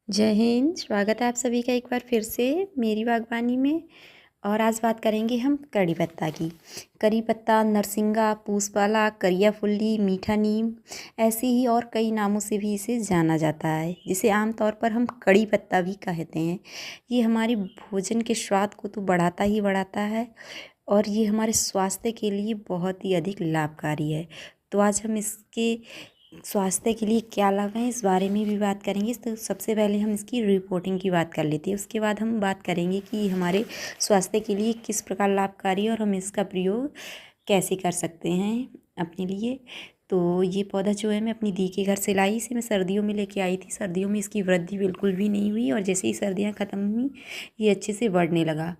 जय हिंद। स्वागत है आप सभी का एक बार फिर से मेरी बागवानी में। और आज बात करेंगे हम कड़ी पत्ता की। करी पत्ता, नरसिंगा, पूसवाला, करिया फुल्ली, मीठा नीम, ऐसे ही और कई नामों से भी इसे जाना जाता है, जिसे आमतौर पर हम कड़ी पत्ता भी कहते हैं। ये हमारे भोजन के स्वाद को तो बढ़ाता ही बढ़ाता है और ये हमारे स्वास्थ्य के लिए बहुत ही अधिक लाभकारी है। तो आज हम इसके स्वास्थ्य के लिए क्या लाभ हैं इस बारे में भी बात करेंगे। तो सबसे पहले हम इसकी रिपोर्टिंग की बात कर लेते हैं, उसके बाद हम बात करेंगे कि हमारे स्वास्थ्य के लिए किस प्रकार लाभकारी है और हम इसका प्रयोग कैसे कर सकते हैं अपने लिए। तो ये पौधा जो है मैं अपनी दी के घर से लाई, इसे मैं सर्दियों में लेके आई थी। सर्दियों में इसकी वृद्धि बिल्कुल भी नहीं हुई और जैसे ही सर्दियाँ ख़त्म हुई ये अच्छे से बढ़ने लगा।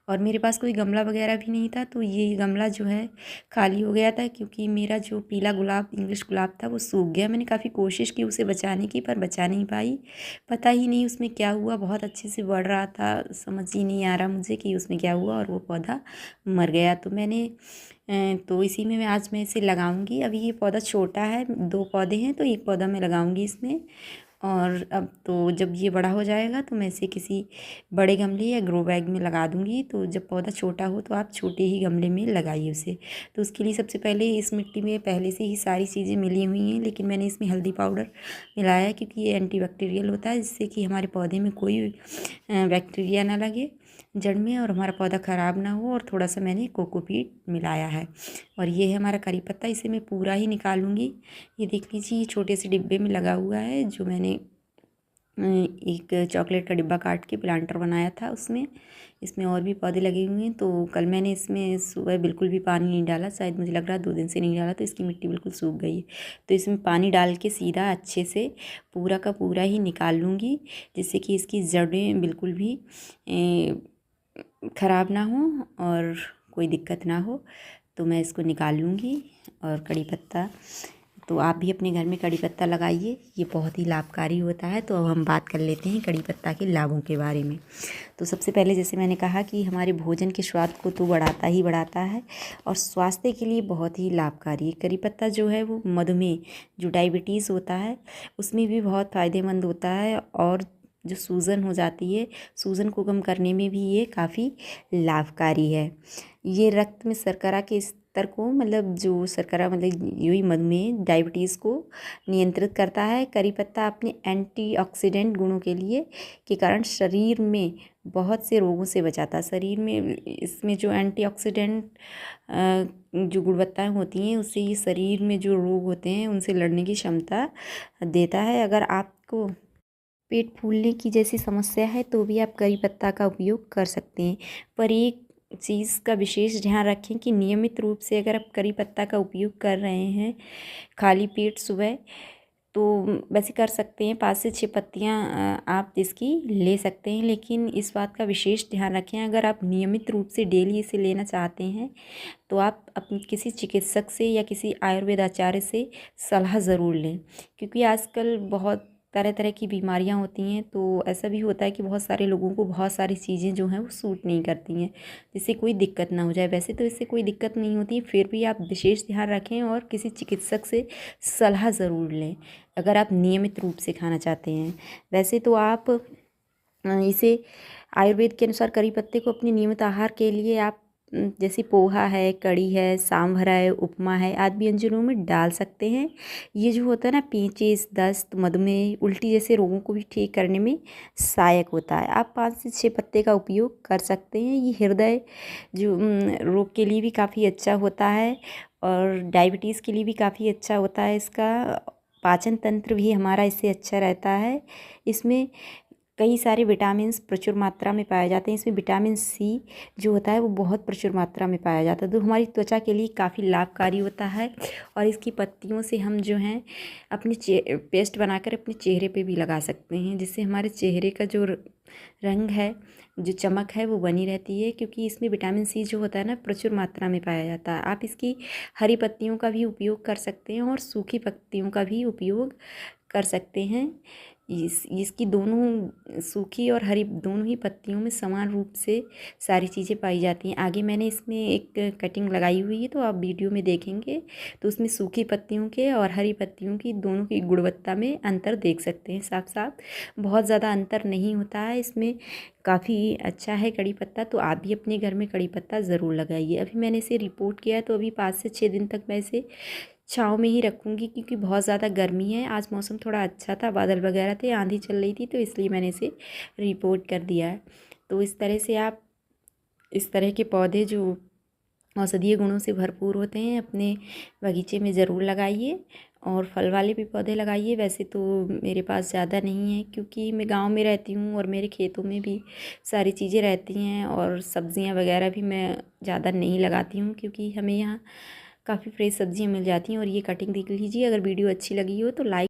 और मेरे पास कोई गमला वगैरह भी नहीं था, तो ये गमला जो है खाली हो गया था क्योंकि मेरा जो पीला गुलाब, इंग्लिश गुलाब था, वो सूख गया। मैंने काफ़ी कोशिश की उसे बचाने की, पर बचा नहीं पाई। पता ही नहीं उसमें क्या हुआ, बहुत अच्छे से बढ़ रहा था, समझ ही नहीं आ रहा मुझे कि उसमें क्या हुआ और वो पौधा मर गया। तो मैंने तो इसी में आज मैं इसे लगाऊंगी। अभी ये पौधा छोटा है, 2 पौधे हैं, तो एक पौधा मैं लगाऊंगी इसमें। और अब तो जब ये बड़ा हो जाएगा तो मैं इसे किसी बड़े गमले या ग्रो बैग में लगा दूंगी। तो जब पौधा छोटा हो तो आप छोटे ही गमले में लगाइए उसे। तो उसके लिए सबसे पहले इस मिट्टी में पहले से ही सारी चीज़ें मिली हुई हैं, लेकिन मैंने इसमें हल्दी पाउडर मिलाया है क्योंकि ये एंटीबैक्टीरियल होता है, जिससे कि हमारे पौधे में कोई बैक्टीरिया ना लगे जड़ में और हमारा पौधा ख़राब ना हो। और थोड़ा सा मैंने कोकोपीट मिलाया है। और ये है हमारा करी पत्ता, इसे मैं पूरा ही निकालूंगी। ये देख लीजिए, ये छोटे से डिब्बे में लगा हुआ है, जो मैंने एक चॉकलेट का डिब्बा काट के प्लांटर बनाया था उसमें। इसमें और भी पौधे लगे हुए हैं। तो कल मैंने इसमें सुबह बिल्कुल भी पानी नहीं डाला, शायद मुझे लग रहा है 2 दिन से नहीं डाला, तो इसकी मिट्टी बिल्कुल सूख गई है। तो इसमें पानी डाल के सीधा अच्छे से पूरा का पूरा ही निकाल लूँगी, जिससे कि इसकी जड़ें बिल्कुल भी ख़राब ना हो और कोई दिक्कत ना हो। तो मैं इसको निकाल लूँगी। और कड़ी पत्ता तो आप भी अपने घर में कड़ी पत्ता लगाइए, ये बहुत ही लाभकारी होता है। तो अब हम बात कर लेते हैं कड़ी पत्ता के लाभों के बारे में। तो सबसे पहले जैसे मैंने कहा कि हमारे भोजन के स्वाद को तो बढ़ाता ही बढ़ाता है और स्वास्थ्य के लिए बहुत ही लाभकारी है। कड़ी पत्ता जो है वो मधुमेह, जो डायबिटीज़ होता है, उसमें भी बहुत फ़ायदेमंद होता है। और जो सूजन हो जाती है, सूजन को कम करने में भी ये काफ़ी लाभकारी है। ये रक्त में शर्करा के स्तर को, मतलब जो शर्करा मतलब यही मधुमेह डायबिटीज़ को नियंत्रित करता है। करी पत्ता अपने एंटीऑक्सीडेंट गुणों के लिए के कारण शरीर में बहुत से रोगों से बचाता है। शरीर में इसमें जो एंटीऑक्सीडेंट जो गुणवत्ताएं होती हैं, उससे ये शरीर में जो रोग होते हैं उनसे लड़ने की क्षमता देता है। अगर आपको पेट फूलने की जैसी समस्या है तो भी आप करी पत्ता का उपयोग कर सकते हैं। पर एक चीज़ का विशेष ध्यान रखें कि नियमित रूप से अगर आप करी पत्ता का उपयोग कर रहे हैं खाली पेट सुबह, तो वैसे कर सकते हैं, 5 से 6 पत्तियाँ आप इसकी ले सकते हैं। लेकिन इस बात का विशेष ध्यान रखें, अगर आप नियमित रूप से डेली इसे लेना चाहते हैं तो आप अपने किसी चिकित्सक से या किसी आयुर्वेद आचार्य से सलाह ज़रूर लें। क्योंकि आजकल बहुत तरह तरह की बीमारियां होती हैं, तो ऐसा भी होता है कि बहुत सारे लोगों को बहुत सारी चीज़ें जो हैं वो सूट नहीं करती हैं, जिससे कोई दिक्कत ना हो जाए। वैसे तो इससे कोई दिक्कत नहीं होती, फिर भी आप विशेष ध्यान रखें और किसी चिकित्सक से सलाह ज़रूर लें अगर आप नियमित रूप से खाना चाहते हैं। वैसे तो आप इसे आयुर्वेद के अनुसार करी पत्ते को अपने नियमित आहार के लिए आप जैसे पोहा है, कड़ी है, सांभर है, उपमा है, आदि व्यंजनों में डाल सकते हैं। ये जो होता है ना, पेचिश, दस्त, मधुमेह, उल्टी जैसे रोगों को भी ठीक करने में सहायक होता है। आप 5 से 6 पत्ते का उपयोग कर सकते हैं। ये हृदय जो रोग के लिए भी काफ़ी अच्छा होता है और डायबिटीज़ के लिए भी काफ़ी अच्छा होता है। इसका पाचन तंत्र भी हमारा इससे अच्छा रहता है। इसमें कई सारे विटामिन्स प्रचुर मात्रा में पाए जाते हैं। इसमें विटामिन सी जो होता है वो बहुत प्रचुर मात्रा में पाया जाता है, तो हमारी त्वचा के लिए काफ़ी लाभकारी होता है। और इसकी पत्तियों से हम जो हैं अपने पेस्ट बनाकर अपने चेहरे पे भी लगा सकते हैं, जिससे हमारे चेहरे का जो रंग है, जो चमक है, वो बनी रहती है। क्योंकि इसमें विटामिन सी जो होता है ना, प्रचुर मात्रा में पाया जाता है। आप इसकी हरी पत्तियों का भी उपयोग कर सकते हैं और सूखी पत्तियों का भी उपयोग कर सकते हैं। इसकी दोनों सूखी और हरी दोनों ही पत्तियों में समान रूप से सारी चीज़ें पाई जाती हैं। आगे मैंने इसमें एक कटिंग लगाई हुई है, तो आप वीडियो में देखेंगे तो उसमें सूखी पत्तियों के और हरी पत्तियों की दोनों की गुणवत्ता में अंतर देख सकते हैं साफ साफ। बहुत ज़्यादा अंतर नहीं होता है इसमें, काफ़ी अच्छा है कड़ी पत्ता। तो आप भी अपने घर में कड़ी पत्ता ज़रूर लगाइए। अभी मैंने इसे रिपोर्ट किया है, तो अभी 5 से 6 दिन तक मैं इसे छाँव में ही रखूँगी, क्योंकि बहुत ज़्यादा गर्मी है। आज मौसम थोड़ा अच्छा था, बादल वगैरह थे, आंधी चल रही थी, तो इसलिए मैंने इसे रिपोर्ट कर दिया है। तो इस तरह से आप इस तरह के पौधे जो औषधीय गुणों से भरपूर होते हैं अपने बगीचे में ज़रूर लगाइए, और फल वाले भी पौधे लगाइए। वैसे तो मेरे पास ज़्यादा नहीं है, क्योंकि मैं गांव में रहती हूँ और मेरे खेतों में भी सारी चीज़ें रहती हैं, और सब्ज़ियाँ वगैरह भी मैं ज़्यादा नहीं लगाती हूँ, क्योंकि हमें यहाँ काफ़ी फ्रेश सब्ज़ियाँ मिल जाती हैं। और ये कटिंग देख लीजिए। अगर वीडियो अच्छी लगी हो तो लाइक